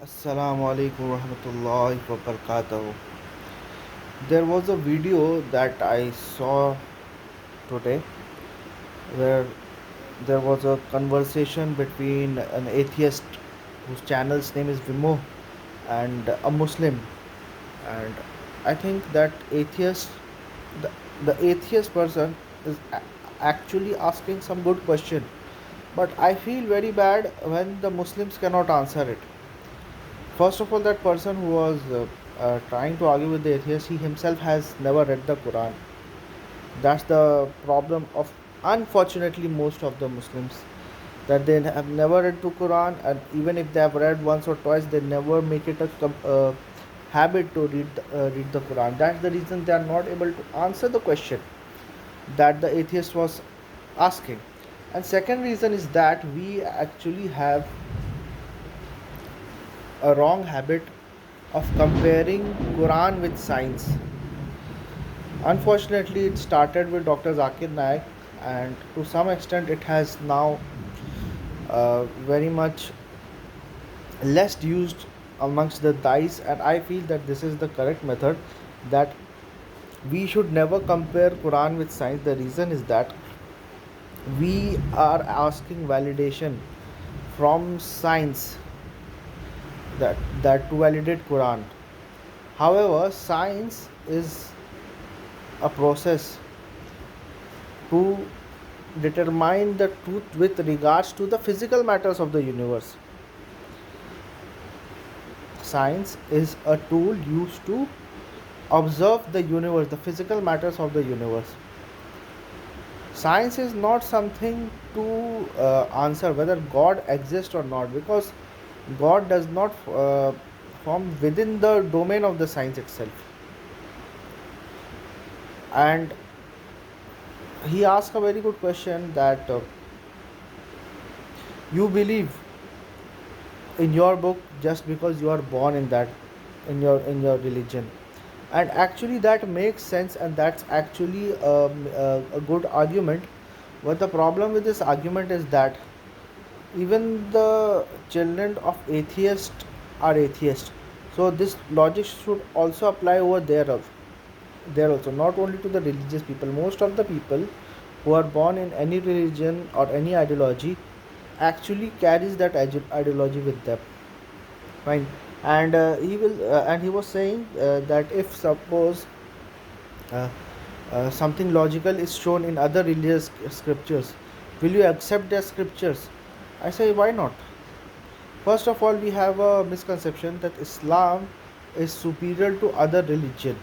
Assalamu alaikum warahmatullahi wabarakatuh. There was a video that I saw today where there was a conversation between an atheist whose channel's name is Vimo and a Muslim. And I think that the, the atheist person is actually asking some good question. But I feel very bad when the Muslims cannot answer it. First of all, that person who was trying to argue with the atheist, he himself has never read the Quran. That's the problem of, unfortunately, most of the Muslims, that they have never read the Quran, and even if they have read once or twice, they never make it a habit to read the Quran. That's the reason they are not able to answer the question that the atheist was asking. And second reason is that we actually have a wrong habit of comparing Quran with science. Unfortunately, it started with Dr. Zakir Naik, and to some extent, it has now very much less used amongst the dais. And I feel that this is the correct method. That we should never compare Quran with science. The reason is that we are asking validation from science that to validate Quran. However, science is a process to determine the truth with regards to the physical matters of the universe. Science is a tool used to observe the universe, the physical matters of the universe. Science is not something to answer whether God exists or not, because God does not form within the domain of the science itself. And he asked a very good question that you believe in your book just because you are born in that, in your religion. And actually that makes sense, and that's actually a good argument. But the problem with this argument is that even the children of atheists are atheists, so this logic should also apply over there also, not only to the religious people. Most of the people who are born in any religion or any ideology actually carries that ideology with them. Fine. And he was saying that if suppose uh, something logical is shown in other religious scriptures, will you accept their scriptures? I say, why not? First of all, we have a misconception that Islam is superior to other religion.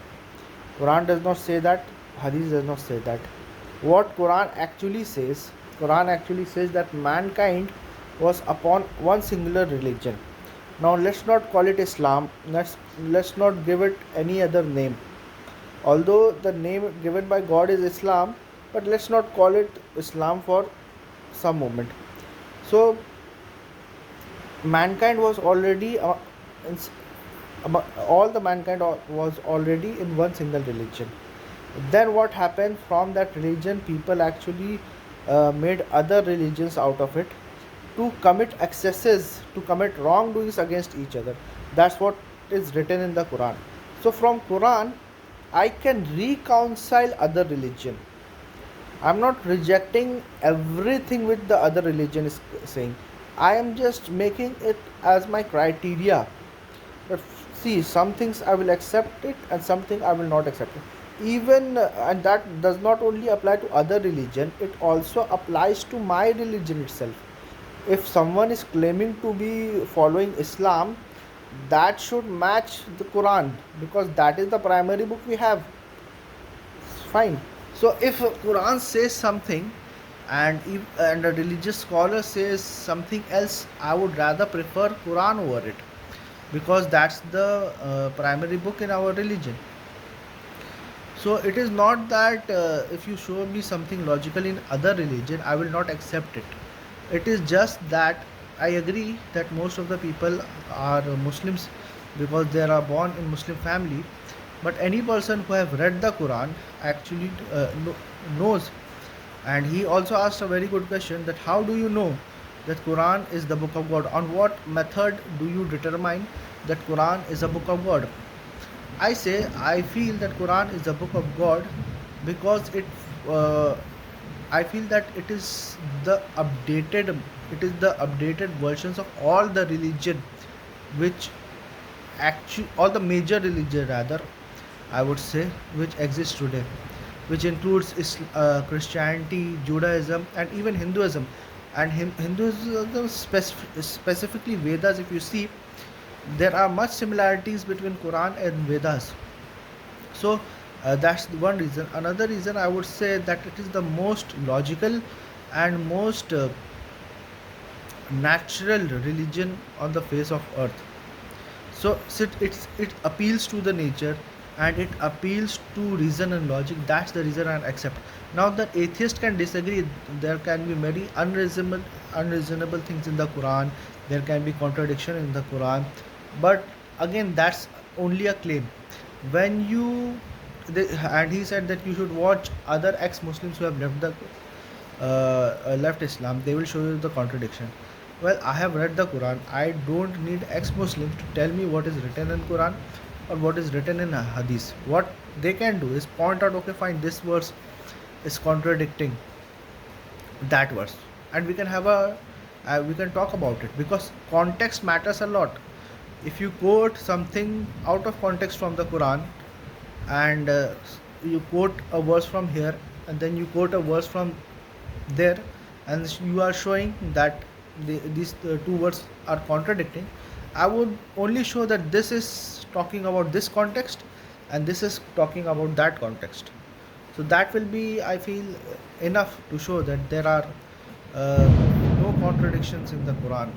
Quran does not say that, Hadith does not say that. What Quran actually says that mankind was upon one singular religion. Now let's not call it Islam. Let's not give it any other name. Although the name given by God is Islam, but let's not call it Islam for some moment. So mankind was already in, all the mankind was already in one single religion. Then what happened? From that religion, people actually made other religions out of it to commit excesses, to commit wrongdoings against each other. That's what is written in the Quran. So from Quran, I can reconcile other religion. I'm not rejecting everything with the other religion is saying. I am just making it as my criteria. But see, some things I will accept it, and something I will not accept it. Even and that does not only apply to other religion, it also applies to my religion itself. If someone is claiming to be following Islam, that should match the Quran, because that is the primary book we have. Fine. So if Quran says something, and a religious scholar says something else, I would rather prefer Quran over it, because that's the primary book in our religion. So it is not that if you show me something logical in other religion, I will not accept it. It is just that I agree that most of the people are Muslims because they are born in Muslim family. But any person who have read the Quran actually knows. And he also asked a very good question, that how do you know that Quran is the book of God? On what method do you determine that Quran is a book of God? I say I feel that Quran is the book of God because uh, I feel that the updated it is the updated versions of all the religion which actually all the major religion rather I would say which exists today, which includes Christianity, Judaism, and even Hinduism. And Hinduism specifically Vedas, if you see, there are much similarities between Quran and Vedas. So that's one reason. Another reason I would say that it is the most logical and most natural religion on the face of earth. So it appeals to the nature and it appeals to reason and logic. That's the reason I accept. Now the atheist can disagree. There can be many unreasonable things in the Quran. There can be contradiction in the Quran, but again that's only a claim. When you and he said that you should watch other ex-Muslims who have left Islam. They will show you the contradiction. Well, I have read the Quran. I don't need ex-Muslims to tell me what is written in Quran or what is written in Hadith. What they can do is point out, okay, fine, this verse is contradicting that verse, and we can talk about it because context matters a lot. If you quote something out of context from the Quran and you quote a verse from here and then you quote a verse from there and you are showing that these two words are contradicting, I would only show that this is talking about this context and this is talking about that context. So that will be, I feel, enough to show that there are uh, no contradictions in the Quran.